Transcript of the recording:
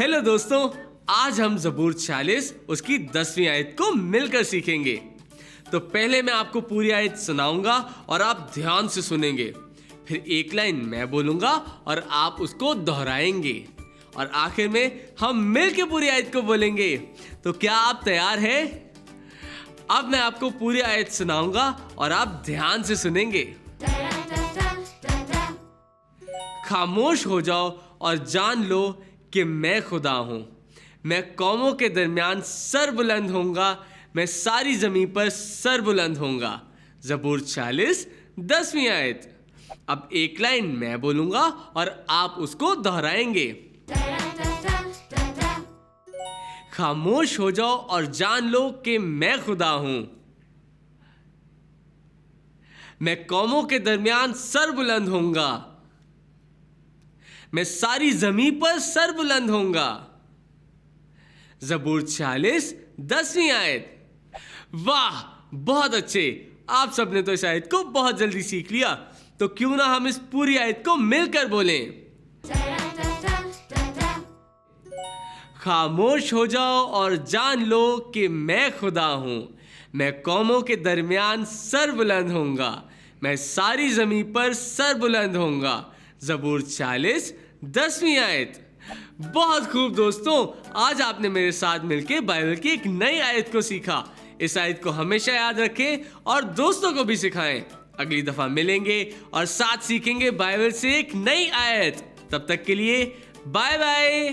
Hello दोस्तों, आज हम ज़बूर 46 उसकी 10वीं आयत को मिलकर सीखेंगे। तो पहले मैं आपको पूरी आयत सुनाऊंगा और आप ध्यान से सुनेंगे। फिर एक लाइन मैं बोलूंगा और आप उसको दोहराएंगे और आखिर में हम मिलकर पूरी आयत को बोलेंगे। तो क्या आप तैयार हैं? अब मैं आपको पूरी आयत सुनाऊंगा और आप ध्यान से सुनेंगे। खामोश हो जाओ और जान लो कि मैं खुदा हूं। मैं कौमों के दरमियान सर बुलंद होऊंगा, मैं सारी जमीन पर सर बुलंद होऊंगा। ज़बूर 40 10वीं आयत। अब एक लाइन मैं बोलूंगा और आप उसको दोहराएंगे। खामोश हो जाओ और जान लो कि मैं खुदा हूं। मैं कौमों के दरमियान सर बुलंद होऊंगा, मैं सारी जमीन पर सर बुलंद होऊंगा। ज़बूर 40 10वीं आयत। वाह, बहुत अच्छे। आप सबने तो इस आयत को बहुत जल्दी सीख लिया। तो क्यों ना हम इस पूरी आयत को मिलकर बोलें। खामोश हो जाओ और जान लो कि मैं खुदा हूं। मैं कौमों के दरमियान सर बुलंद होऊंगा, मैं सारी जमीन पर सर बुलंद होऊंगा। ज़बूर 40 10वीं आयत। बहुत खूब दोस्तों, आज आपने मेरे साथ मिलकर बाइबल की एक नई आयत को सीखा। इस आयत को हमेशा याद रखें और दोस्तों को भी सिखाएं। अगली दफा मिलेंगे और साथ सीखेंगे बाइबल से एक नई आयत। तब तक के लिए बाय बाय।